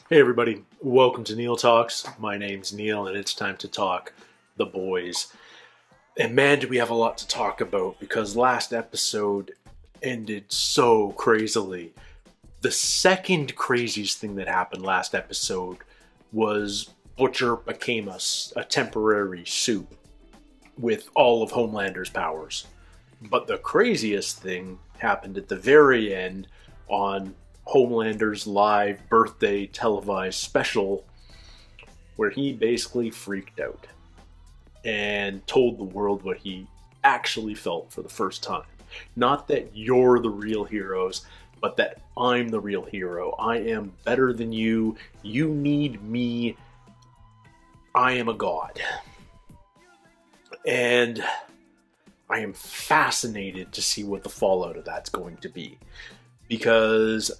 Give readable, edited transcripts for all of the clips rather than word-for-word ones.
Hey everybody, welcome to Neil Talks. My name's Neil and it's time to talk The Boys. And man, do we have a lot to talk about because last episode ended so crazily. The second craziest thing that happened last episode was Butcher became a temporary soup with all of Homelander's powers. But the craziest thing happened at the very end on Homelander's live birthday televised special, where he basically freaked out and told the world what he actually felt for the first time. Not that you're the real heroes, but that I'm the real hero. I am better than you. You need me. I am a god. And I am fascinated to see what the fallout of that's going to be. Because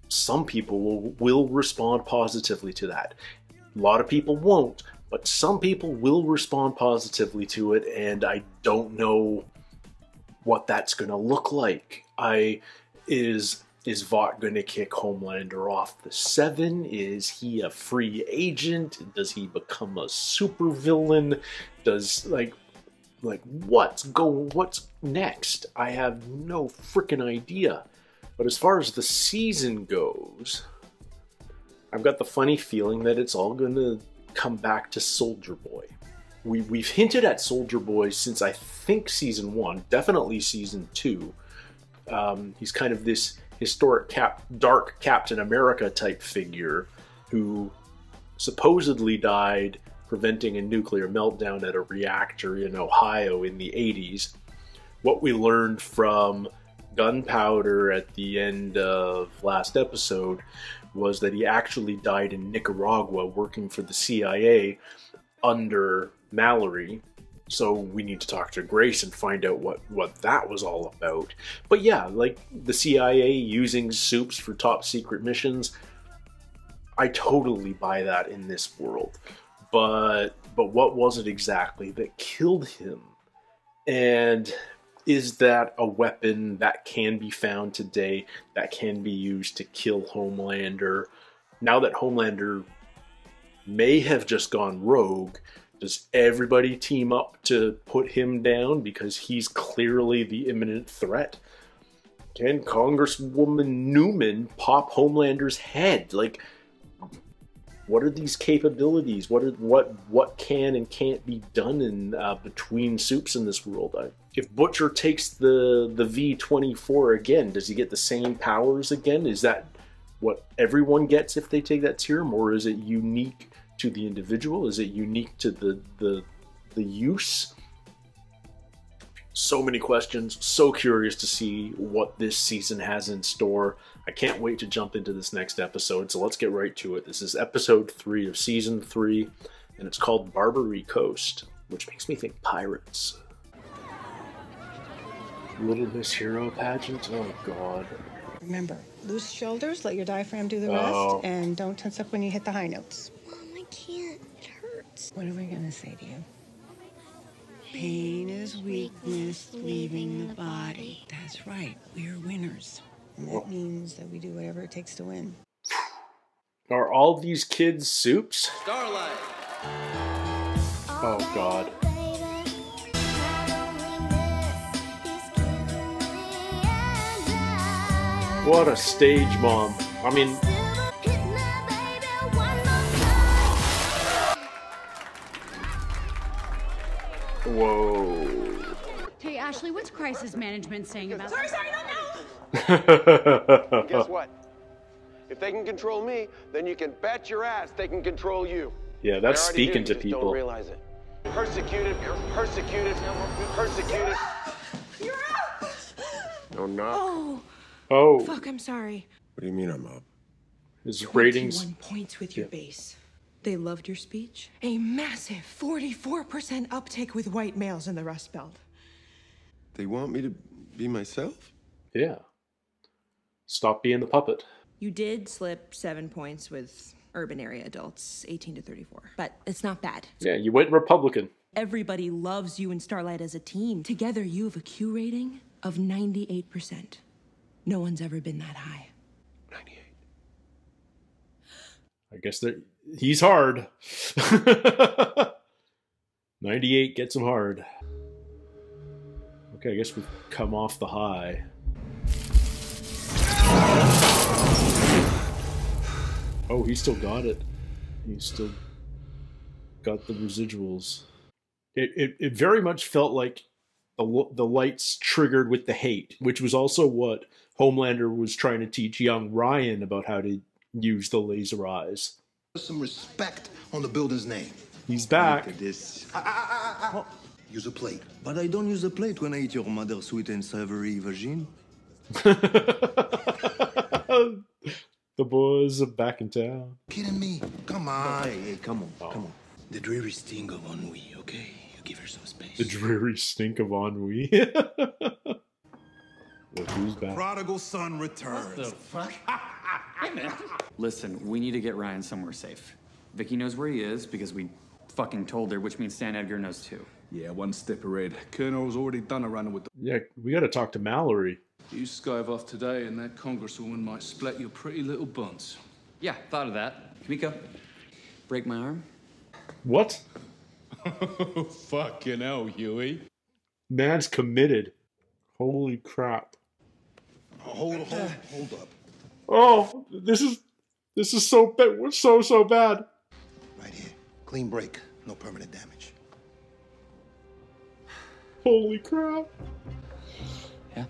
some people will respond positively to that. A lot of people won't, but some people will respond positively to it, and I don't know what that's going to look like. Is Vought going to kick Homelander off the 7? Is he a free agent? Does he become a supervillain? Does what's next? I have no freaking idea. But as far as the season goes, I've got the funny feeling that it's all going to come back to Soldier Boy. We've hinted at Soldier Boy since I think season 1, definitely season 2. He's kind of this historic dark Captain America type figure who supposedly died preventing a nuclear meltdown at a reactor in Ohio in the 80s. What we learned from Gunpowder at the end of last episode was that he actually died in Nicaragua working for the CIA under Mallory. So we need to talk to Grace and find out what that was all about. But yeah, like the CIA using soups for top secret missions, I totally buy that in this world. But what was it exactly that killed him? And is that a weapon that can be found today, that can be used to kill Homelander? Now that Homelander may have just gone rogue, does everybody team up to put him down because he's clearly the imminent threat? Can Congresswoman Newman pop Homelander's head? Like, what are these capabilities? What can and can't be done in between soups in this world? If Butcher takes the V-24 again, does he get the same powers again? Is that what everyone gets if they take that serum, or is it unique to the individual? Is it unique to the use? So many questions. So curious to see what this season has in store. I can't wait to jump into this next episode, so let's get right to it. This is episode 3 of season 3, and it's called Barbary Coast, which makes me think pirates. Little Miss Hero pageant? Oh god. Remember, loose shoulders, let your diaphragm do the rest, and don't tense up when you hit the high notes. Mom, I can't. It hurts. What are we gonna say to you? Pain is weakness leaving the body. That's right, we're winners. And that means that we do whatever it takes to win. Are all these kids soups? Starlight. Oh god. What a stage mom. I mean, whoa. Hey, Ashley, what's crisis management saying about... Sorry, no! Guess what? If they can control me, then you can bet your ass they can control you. Yeah, that's They already speaking do, to you just people. Don't realize it. Persecuted, you're persecuted, persecuted. You're up! No, not. Oh, Fuck, I'm sorry. What do you mean I'm up? his ratings. 21 points with your base. They loved your speech. A massive 44% uptake with white males in the Rust Belt. They want me to be myself? Yeah. Stop being the puppet. You did slip 7 points with urban area adults, 18 to 34. But it's not bad. Yeah, you went Republican. Everybody loves you and Starlight as a team. Together, you have a Q rating of 98%. No one's ever been that high. 98. I guess that he's hard. 98 gets him hard. Okay, I guess we've come off the high. Oh, he still got it. He still got the residuals. It very much felt like the lights triggered with the hate, which was also what Homelander was trying to teach young Ryan about how to use the laser eyes. Some respect on the building's name. He's back. This. Use a plate. But I don't use a plate when I eat your mother's sweet and savory vagine. The boys are back in town. Kidding me? Come on. Hey, come on, come on. The dreary sting of ennui, okay? You give her some space. The dreary stink of ennui. Look who's back. Prodigal son returns. What the fuck? Hey, man. Listen, we need to get Ryan somewhere safe. Vicky knows where he is because we fucking told her, which means Stan Edgar knows too. Yeah, one step ahead. Colonel's already done a runner with the... Yeah, we gotta talk to Mallory. You skive off today and that congresswoman might split your pretty little buns. Yeah, thought of that. Kamiko, break my arm? What? Fucking hell, Huey. Man's committed. Holy crap. Hold up. Oh, this is so bad. So bad. Right here. Clean break. No permanent damage. Holy crap. Yeah.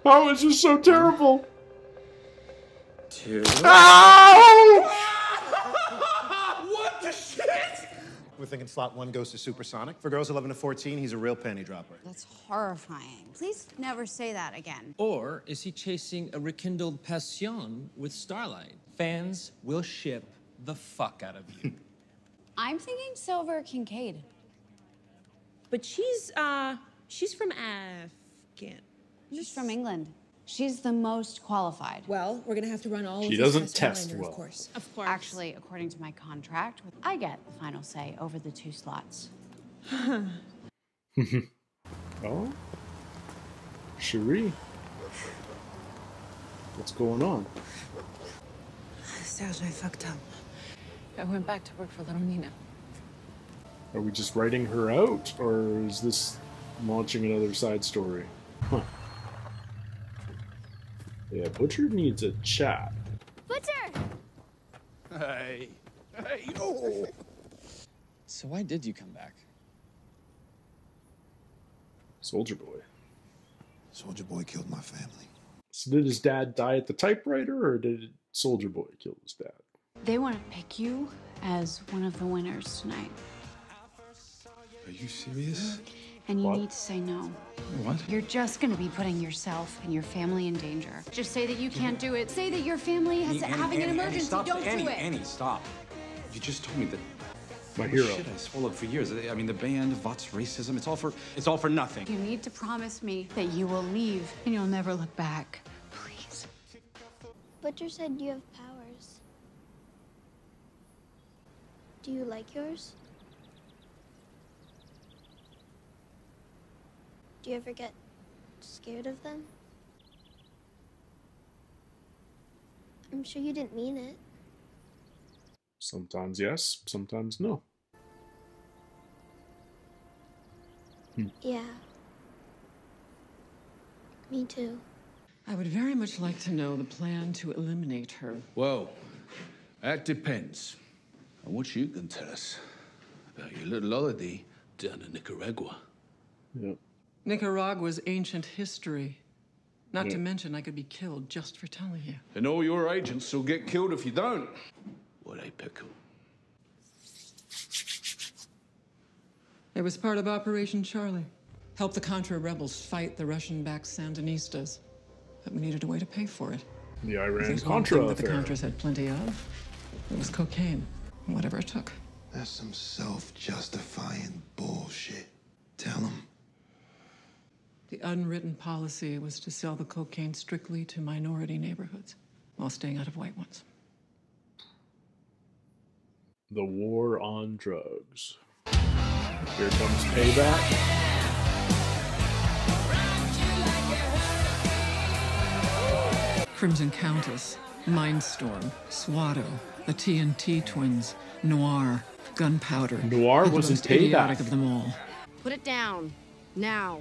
How is this so terrible? 2. Ow! What the shit? We're thinking slot 1 goes to Supersonic. For girls 11 to 14, he's a real panty dropper. That's horrifying. Please never say that again. Or is he chasing a rekindled passion with Starlight? Fans will ship the fuck out of you. I'm thinking Silver Kincaid. But she's from Afghan. She's from England. She's the most qualified. Well, we're gonna have to run all She of this doesn't past test Highlander, well. Of course. Of course. Actually, according to my contract, I get the final say over the 2 slots. Oh? Cherie? What's going on? Serge, I fucked up. I went back to work for little Nina. Are we just writing her out, or is this launching another side story? Huh. Yeah, Butcher needs a chat. Butcher! Hey. Hey, oh. So why did you come back? Soldier Boy. Soldier Boy killed my family. So did his dad die at the typewriter, or did Soldier Boy kill his dad? They want to pick you as one of the winners tonight. Are you serious? And you What? need to say no. What? You're just going to be putting yourself and your family in danger. Just say that you can't do it. Say that your family is having an emergency. Don't do it. Annie, stop. You just told me that My hero. shit I swallowed for years. I mean, the band, VOT's racism, it's all for nothing. You need to promise me that you will leave and you'll never look back. Please. Butcher said you have powers. Do you like yours? Do you ever get scared of them? I'm sure you didn't mean it. Sometimes yes, sometimes no. Yeah. Me too. I would very much like to know the plan to eliminate her. Well, that depends on what you can tell us about your little holiday down in Nicaragua. Yep. Nicaragua's ancient history. Not Yeah. to mention I could be killed just for telling you. And all your agents will get killed if you don't. What a pickle. It was part of Operation Charlie. Help the Contra rebels fight the Russian-backed Sandinistas. But we needed a way to pay for it. The If Iran there's one Contra thing that the affair. Contras had plenty of, it was cocaine. Whatever it took. That's some self-justifying bullshit. Tell him. The unwritten policy was to sell the cocaine strictly to minority neighborhoods while staying out of white ones. The war on drugs. Here comes payback. Crimson Countess. Mindstorm, Swatto, the TNT twins, Noir, Gunpowder. Noir and the wasn't most idiotic Payback. of them all. Put it down. Now.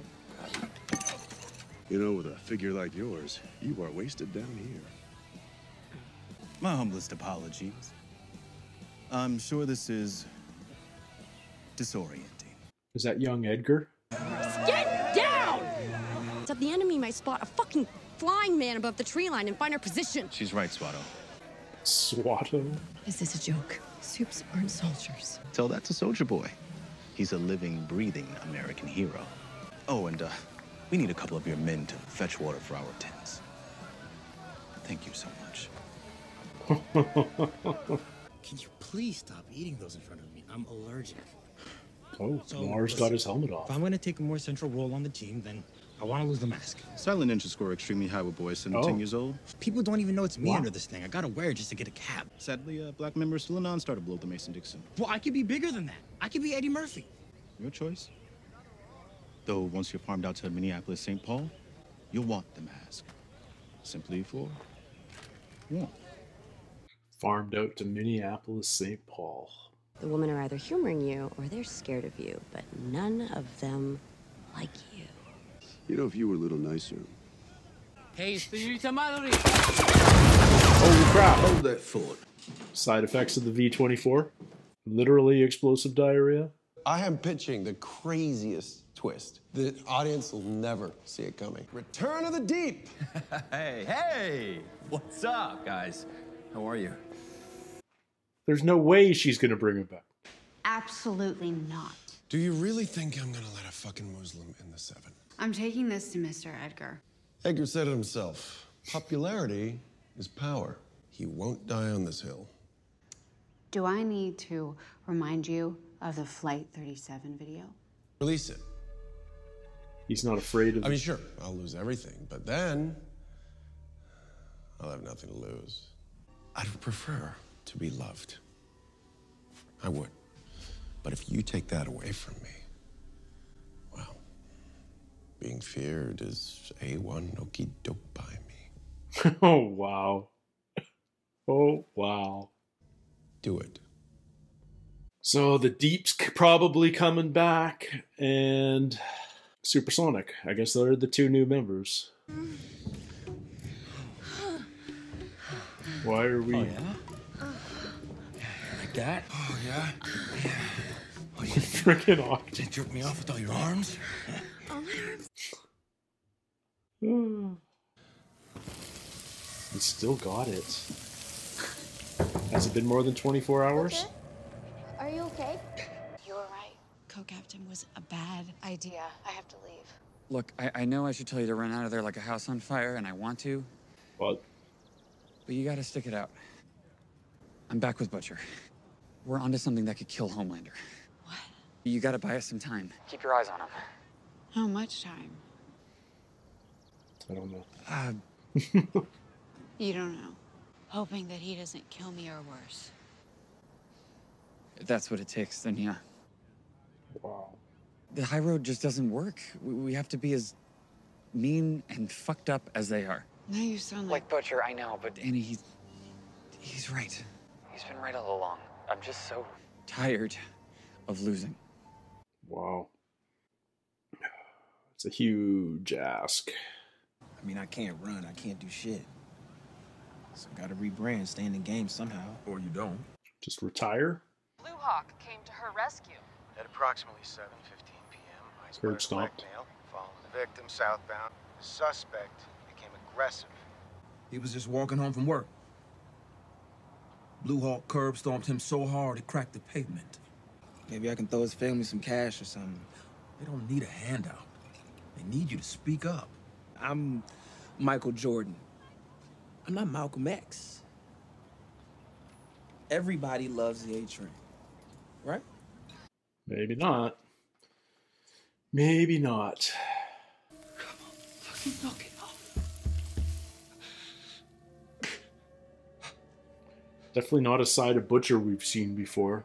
You know, with a figure like yours, you are wasted down here. My humblest apologies. I'm sure this is disorienting. Is that young Edgar? Get down! Except the enemy might spot a fucking flying man above the tree line and find our position. She's right, Swatto. Swatto? Is this a joke? Soups aren't soldiers. Tell that to Soldier Boy. He's a living, breathing American hero. Oh, and we need a couple of your men to fetch water for our tents. Thank you so much. Can you please stop eating those in front of me? I'm allergic. Oh, Noir's got his helmet off. If I'm gonna take a more central role on the team, then I want to lose the mask. Silent Ninja score extremely high with boys 17 years old. People don't even know it's me under this thing. I gotta wear it just to get a cab. Sadly, black member is still a non-starter below the Mason-Dixon. Well, I could be bigger than that. I could be Eddie Murphy. Your choice. Though once you're farmed out to Minneapolis, St. Paul, you'll want the mask. Simply for warmth. Farmed out to Minneapolis, St. Paul. The women are either humoring you or they're scared of you, but none of them like you. You know, if you were a little nicer. Hey, señorita Mallory. Holy crap. Hold that thought. Side effects of the V-24. Literally explosive diarrhea. I am pitching the craziest twist. The audience will never see it coming. Return of the Deep! Hey! What's up, guys? How are you? There's no way she's gonna bring it back. Absolutely not. Do you really think I'm gonna let a fucking Muslim in the Seven? I'm taking this to Mr. Edgar. Edgar said it himself. Popularity is power. He won't die on this hill. Do I need to remind you of the Flight 37 video? Release it. He's not afraid of... I mean, sure, I'll lose everything, but then I'll have nothing to lose. I'd prefer to be loved. I would. But if you take that away from me, well, being feared is A1 okie doke by me. Oh, wow. Oh, wow. Do it. So the Deep's probably coming back, and Supersonic. I guess they're the two new members. Why are we... Oh, yeah? Like that? Oh, yeah? Yeah. Oh, you freaking awesome. Just jerk me off with all your arms? Oh, my arms. He still got it. Has it been more than 24 hours? Okay. Are you okay? You were right. Co-captain was a bad idea. I have to leave. Look, I know I should tell you to run out of there like a house on fire, and I want to. But you gotta stick it out. I'm back with Butcher. We're onto something that could kill Homelander. What? You gotta buy us some time. Keep your eyes on him. How much time? I don't know. You don't know. Hoping that he doesn't kill me or worse. If that's what it takes, then yeah. Wow. The high road just doesn't work. We have to be as mean and fucked up as they are. Now you sound like Butcher, I know, but Annie, he's right. He's been right all along. I'm just so tired of losing. Wow. It's a huge ask. I mean, I can't run. I can't do shit. So I gotta rebrand, stay in the game somehow. Or you don't. Just retire? Blue Hawk came to her rescue. At approximately 7:15 p.m., I Heard spotted a black stopped. male following the victim southbound. The suspect became aggressive. He was just walking home from work. Blue Hawk curb stomped him so hard it cracked the pavement. Maybe I can throw his family some cash or something. They don't need a handout. They need you to speak up. I'm Michael Jordan. I'm not Malcolm X. Everybody loves the A-Train, right? Maybe not. Maybe not. Fucking knock it off. Definitely not a side of Butcher we've seen before.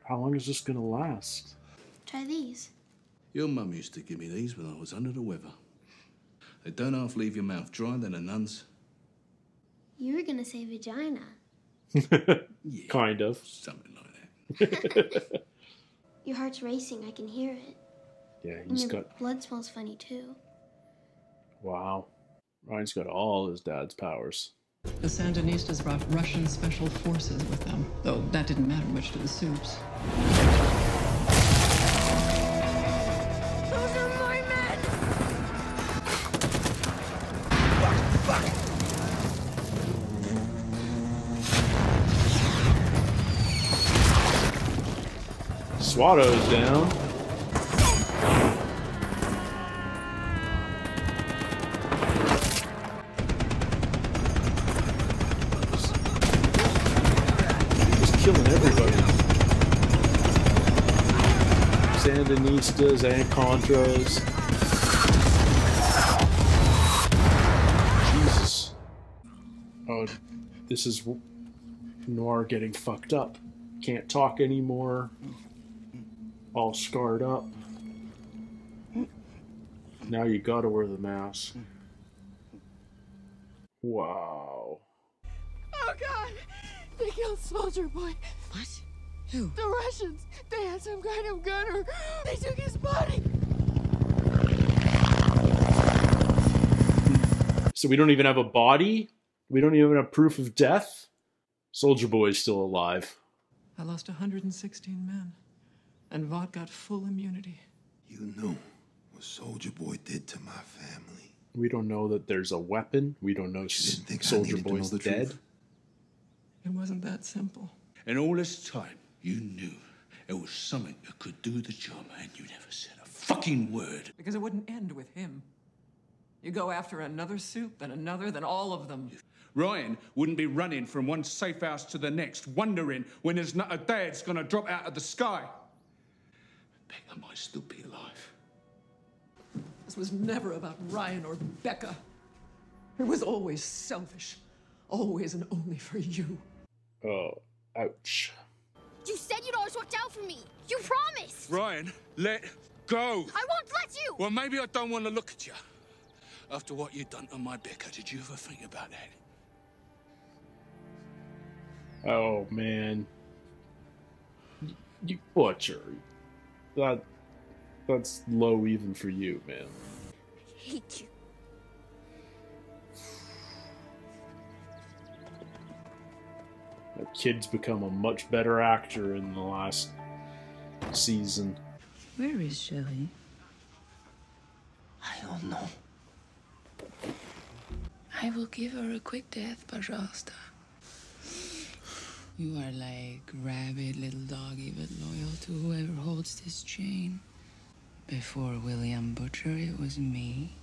How long is this gonna last? Try these. Your mum used to give me these when I was under the weather. They don't half leave your mouth dry, then the nuns You were gonna say vagina. Kind of. Something like that. Your heart's racing, I can hear it. Yeah, And he's your got... blood smells funny too. Wow. Ryan's got all his dad's powers. The Sandinistas brought Russian special forces with them, though that didn't matter much to the Supes. Those are my men! Swato's down. Just killing everybody. Sandinistas and Contras. Jesus. Oh, this is Noir getting fucked up. Can't talk anymore. All scarred up. Now you gotta wear the mask. Wow. Oh God! They killed Soldier Boy. What? Who? The Russians. They had some kind of gunner. They took his body. So we don't even have a body? We don't even have proof of death? Soldier Boy's still alive. I lost 116 men, and Vought got full immunity. You know what Soldier Boy did to my family. We don't know that there's a weapon. We don't know Soldier Boy's dead. It wasn't that simple. And all this time, you knew it was something that could do the job, and you never said a fucking word. Because it wouldn't end with him. You go after another Supe, then another, then all of them. Ryan wouldn't be running from one safe house to the next, wondering when his nut of dad's gonna drop out of the sky. Becca might still be alive. This was never about Ryan or Becca. It was always selfish. Always and only for you. Oh, ouch. You said you'd always watch out for me. You promised. Ryan, let go. I won't let you. Well, maybe I don't want to look at you. After what you've done to my Becca, did you ever think about that? Oh, man. You butcher. That's low even for you, man. I hate you. That kid's become a much better actor in the last season. Where is Shelley? I don't know. I will give her a quick death, пожалуйста. You are like rabid little doggy, but loyal to whoever holds this chain. Before William Butcher, it was me.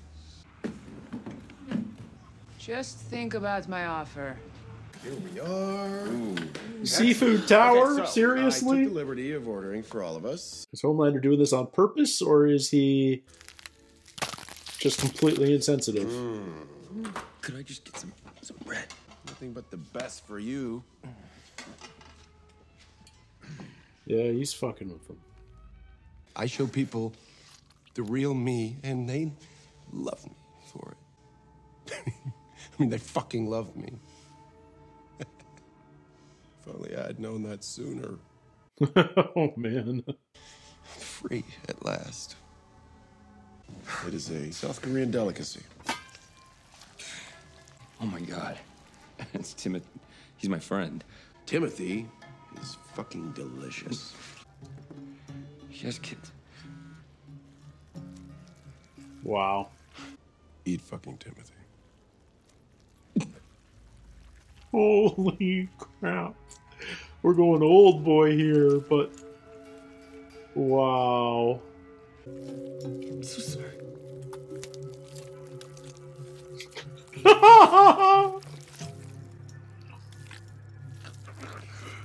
Just think about my offer. Here we are. Ooh. Seafood Tower? Okay, so, Seriously? I took the liberty of ordering for all of us. Is Homelander doing this on purpose, or is he just completely insensitive? Could I just get some bread? Nothing but the best for you. Yeah, he's fucking with them. I show people the real me, and they love me for it. I mean, they fucking love me. If only I had known that sooner. Oh, man. Free at last. It is a South Korean delicacy. Oh my God. It's Timothy. He's my friend. Timothy is fucking delicious. He has kids. Wow. Eat fucking Timothy. Holy crap. We're going old boy here, but... Wow. I'm so sorry.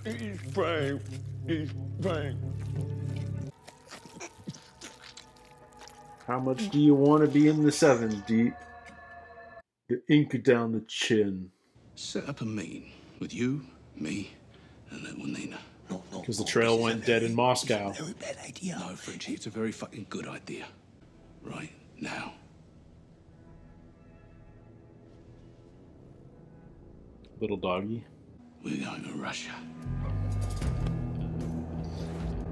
He's brave. He's brave. How much do you want to be in the 7 deep? The ink down the chin. Set up a meeting with you, me, and little Nina. No. Because the trail went dead in Moscow. Very bad idea. No, Frenchie, it's a very fucking good idea. Right now. Little doggy. We're going to Russia.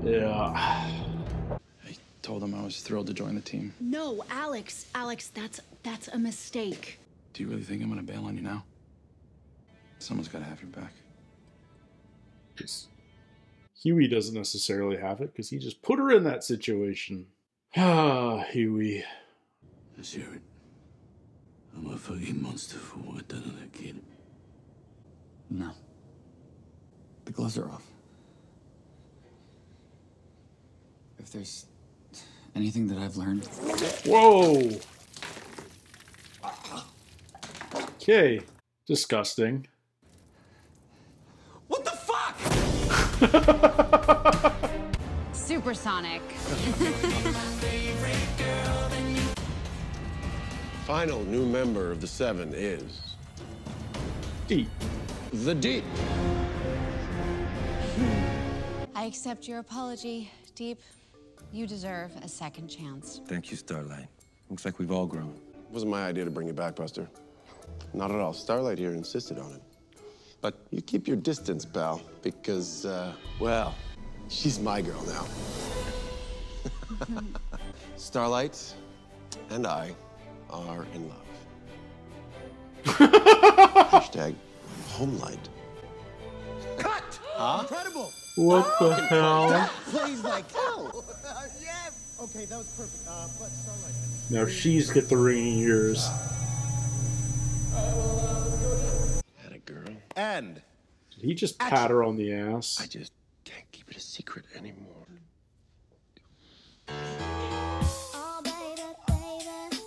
Yeah. I told him I was thrilled to join the team. No, Alex, that's a mistake. Do you really think I'm gonna bail on you now? Someone's gotta have your back. Huey doesn't necessarily have it because he just put her in that situation. Ah, Huey. Let's hear it. I'm a fucking monster for what I done to that kid. No. The gloves are off. If there's anything that I've learned... Whoa! Okay. Disgusting. What the fuck? Supersonic. Final new member of the Seven is... Deep. The Deep. I accept your apology, Deep. You deserve a second chance. Thank you, Starlight. Looks like we've all grown. It wasn't my idea to bring you back, Buster. Not at all. Starlight here insisted on it. But you keep your distance, pal, because, well, she's my girl now. Starlight and I are in love. Hashtag homelight. Cut! Huh? Incredible! What the hell? That plays like hell! Yes! Okay, that was perfect. But Starlight... Now she's got the ringing ears. Had a girl. And... Did he just pat her on the ass? I just can't keep it a secret anymore. Oh, baby, baby.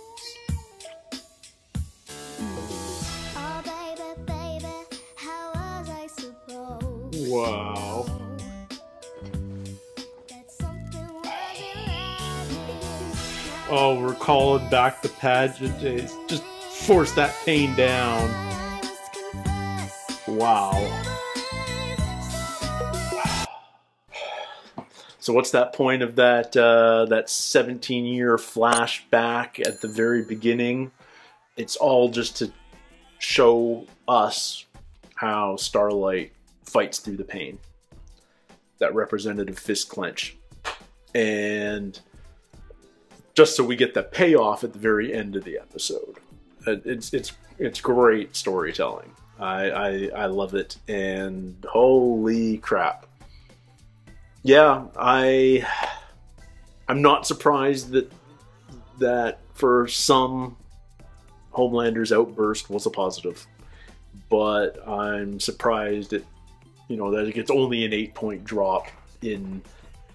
Oh, baby, baby. How was I supposed? Wow. Oh, we're calling back the pageant days. Just force that pain down. Wow. So what's that point of that that 17-year flashback at the very beginning? It's all just to show us how Starlight fights through the pain. That representative fist clench. And just so we get the payoff at the very end of the episode. It's great storytelling. I love it, and holy crap. Yeah, I'm not surprised that for some Homelander's outburst was a positive, but I'm surprised that it gets only an 8-point drop in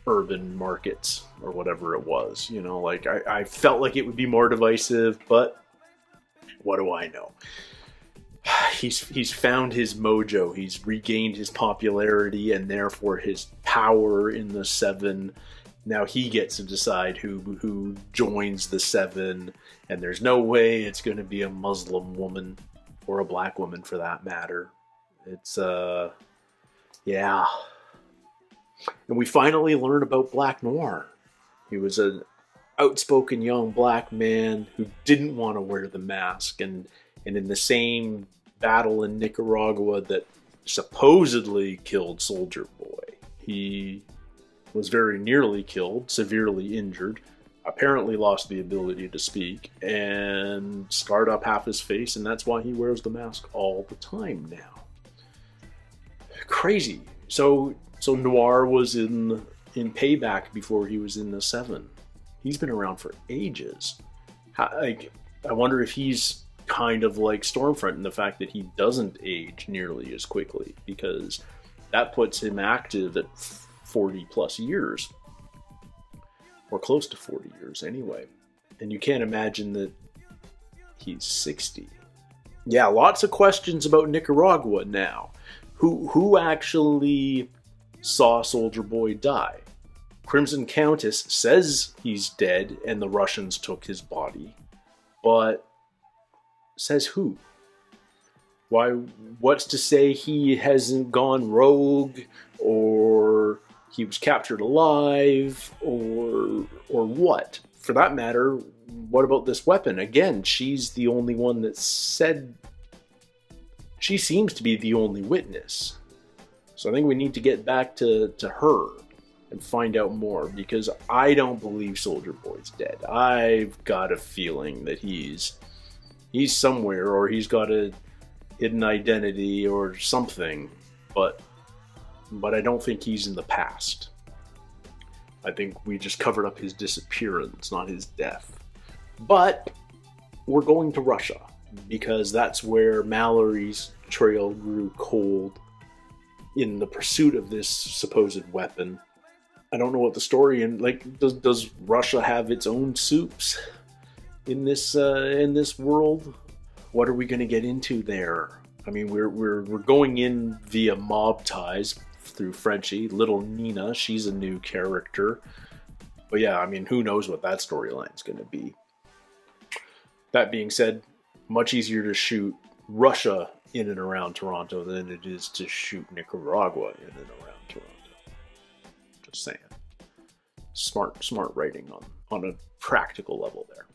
urban markets or whatever it was. Like I felt like it would be more divisive, but what do I know? He's found his mojo. He's regained his popularity and therefore his power in the Seven. Now he gets to decide who joins the Seven, and there's no way it's going to be a Muslim woman or a black woman for that matter. It's yeah. And we finally learn about Black Noir. He was an outspoken young black man who didn't want to wear the mask, and in the same battle in Nicaragua that supposedly killed Soldier Boy, he was very nearly killed, severely injured, apparently lost the ability to speak, and scarred up half his face, and that's why he wears the mask all the time now. Crazy. So Noir was in Payback before he was in the Seven. He's been around for ages. I wonder if he's kind of like Stormfront in the fact that he doesn't age nearly as quickly, because that puts him active at 40 plus years, or close to 40 years anyway. And you can't imagine that he's 60. Yeah, lots of questions about Nicaragua now. Who actually saw Soldier Boy die? Crimson Countess says he's dead and the Russians took his body, but says who? Why? What's to say he hasn't gone rogue, or he was captured alive, or what? For that matter, what about this weapon? Again, she's the only one that said she seems to be the only witness. So I think we need to get back to her and find out more, because I don't believe Soldier Boy's dead. I've got a feeling that he's somewhere, or he's got a hidden identity or something, but I don't think he's in the past. I think we just covered up his disappearance, not his death. But we're going to Russia, because that's where Mallory's trail grew cold in the pursuit of this supposed weapon. I don't know what the story, and like, does Russia have its own soups in this world? What are we going to get into there? I mean, we're going in via mob ties through Frenchie. Little Nina, she's a new character. But yeah, I mean, who knows what that storyline's going to be. That being said, much easier to shoot Russia in and around Toronto than it is to shoot Nicaragua in and around Toronto. Just saying. Smart writing on a practical level there.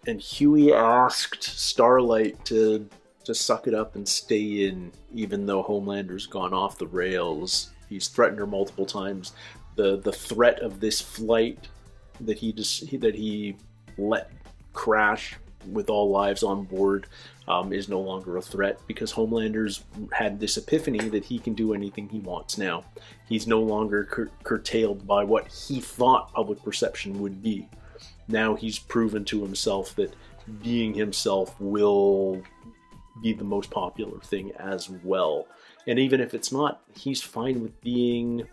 And Huey asked Starlight to suck it up and stay in, even though Homelander's gone off the rails. He's threatened her multiple times. The threat of this flight that he let crash with all lives on board is no longer a threat, because Homelander's had this epiphany that he can do anything he wants now. He's no longer curtailed by what he thought public perception would be. Now he's proven to himself that being himself will be the most popular thing as well. And even if it's not, he's fine with being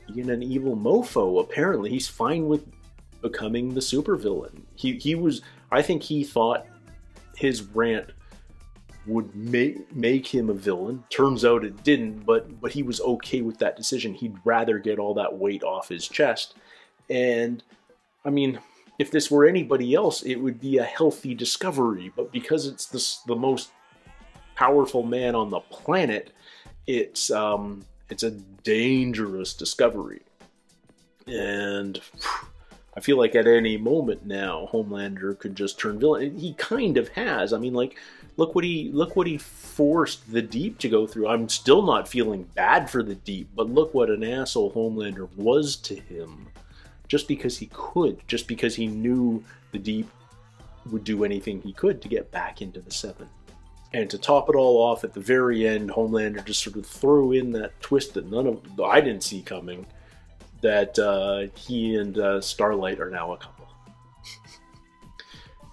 an evil mofo, apparently. He's fine with becoming the supervillain. I think he thought his rant would make him a villain. Turns out it didn't, but he was okay with that decision. He'd rather get all that weight off his chest. And I mean, if this were anybody else, it would be a healthy discovery. But because it's the most powerful man on the planet, it's a dangerous discovery. And I feel like at any moment now, Homelander could just turn villain. He kind of has. I mean, like, look what he forced the Deep to go through. I'm still not feeling bad for the Deep, but look what an asshole Homelander was to him. Just because he could, just because he knew the Deep would do anything he could to get back into the Seven. And to top it all off, at the very end, Homelander just sort of threw in that twist that I didn't see coming, that he and Starlight are now a couple.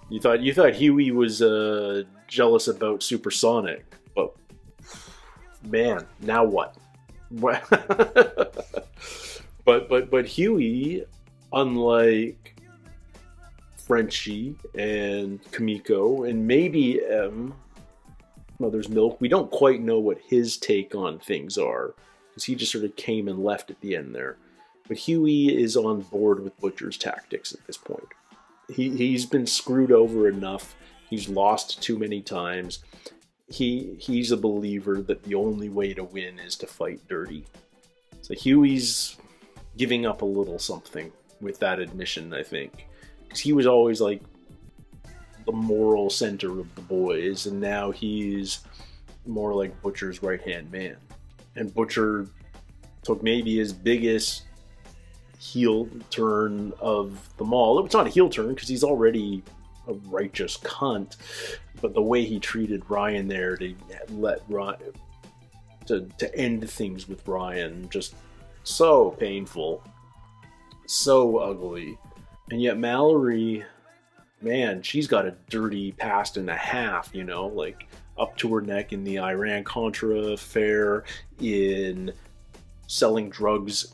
You thought Huey was jealous about Supersonic, but man, now what? But Huey, unlike Frenchie and Kimiko and maybe Mother's Milk, we don't quite know what his take on things are, because he just sort of came and left at the end there. But Huey is on board with Butcher's tactics at this point. He's been screwed over enough. He's lost too many times. He's a believer that the only way to win is to fight dirty. So Huey's giving up a little something with that admission, I think. Because he was always like the moral center of the boys, and now he's more like Butcher's right-hand man. And Butcher took maybe his biggest heel turn of them all. It's not a heel turn because he's already a righteous cunt, but the way he treated Ryan there to let Ryan to end things with Ryan, just so painful, so ugly. And yet Mallory, man, she's got a dirty past and a half, you know, like up to her neck in the Iran-Contra affair, in selling drugs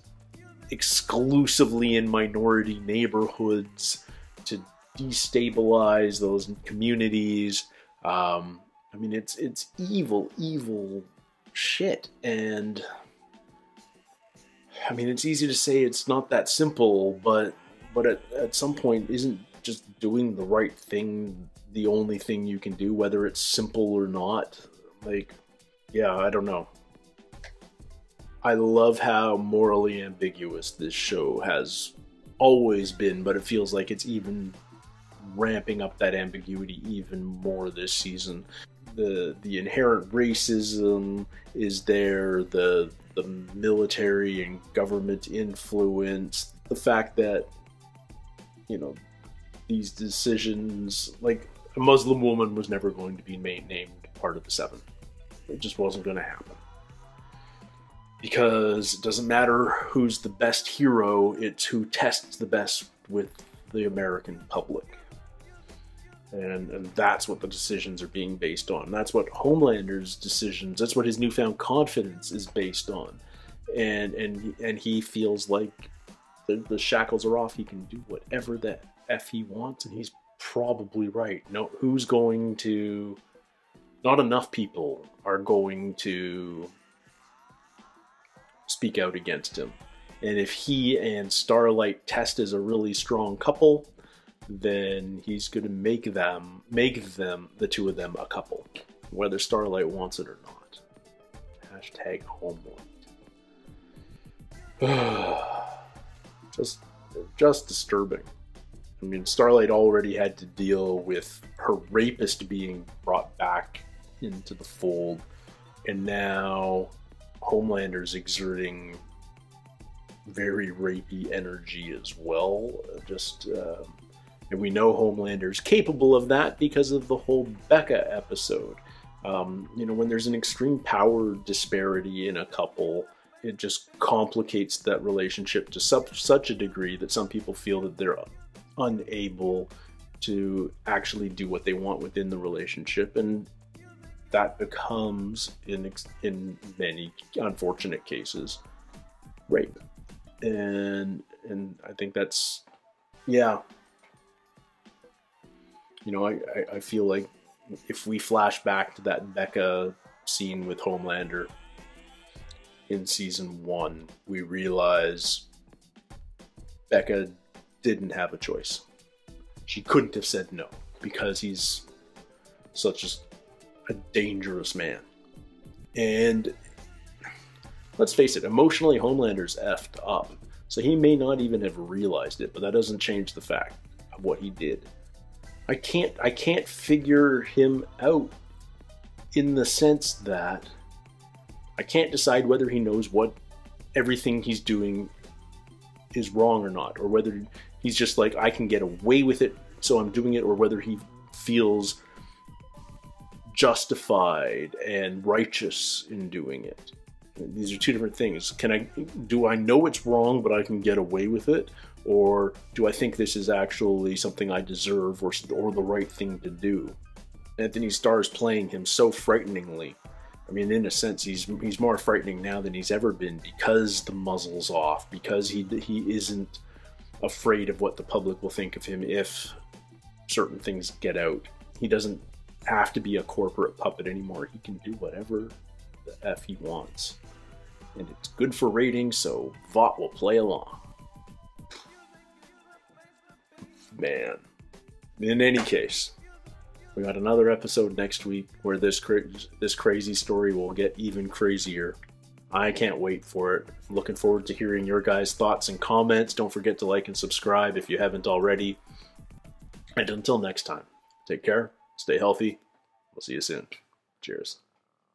exclusively in minority neighborhoods to destabilize those communities. I mean, it's evil shit. And I mean, it's easy to say it's not that simple, but at some point, isn't just doing the right thing the only thing you can do, whether it's simple or not? Like, yeah, I don't know. I love how morally ambiguous this show has always been, but it feels like it's even ramping up that ambiguity even more this season. the inherent racism is there, the military and government influence, the fact that, you know, these decisions, like a Muslim woman was never going to be named part of the Seven. It just wasn't going to happen. Because it doesn't matter who's the best hero, it's who tests the best with the American public. And that's what the decisions are being based on. That's what Homelander's decisions, that's what his newfound confidence is based on. And he feels like the shackles are off, he can do whatever the F he wants, and he's probably right. No, who's going to... Not enough people are going to speak out against him. And if he and Starlight test as a really strong couple, then he's going to make them, the two of them, a couple, whether Starlight wants it or not. Hashtag Homeland. Just disturbing. I mean, Starlight already had to deal with her rapist being brought back into the fold, and now Homelander's exerting very rapey energy as well. And we know Homelander's capable of that because of the whole Becca episode. You know, when there's an extreme power disparity in a couple, it just complicates that relationship to such a degree that some people feel that they're unable to actually do what they want within the relationship, and that becomes, in many unfortunate cases, rape. And I think that's, yeah. You know, I feel like if we flash back to that Becca scene with Homelander in season 1, we realize Becca didn't have a choice. She couldn't have said no, because he's such a dangerous man. And let's face it, emotionally Homelander's effed up. So he may not even have realized it, but that doesn't change the fact of what he did. I can't figure him out, in the sense that I can't decide whether he knows what everything he's doing is wrong or not, or whether he's just like, I can get away with it, so I'm doing it, or whether he feels justified and righteous in doing it. These are two different things. Do I know it's wrong, but I can get away with it? Or do I think this is actually something I deserve, or the right thing to do? Anthony Starr's playing him so frighteningly. I mean, in a sense, he's more frightening now than he's ever been, because the muzzle's off, because he isn't afraid of what the public will think of him if certain things get out. He doesn't have to be a corporate puppet anymore. He can do whatever the F he wants. And it's good for ratings, so Vought will play along. Man. In any case, we got another episode next week where this crazy story will get even crazier. I can't wait for it. I'm looking forward to hearing your guys' thoughts and comments. Don't forget to like and subscribe if you haven't already. And until next time, take care, stay healthy. We'll see you soon. Cheers.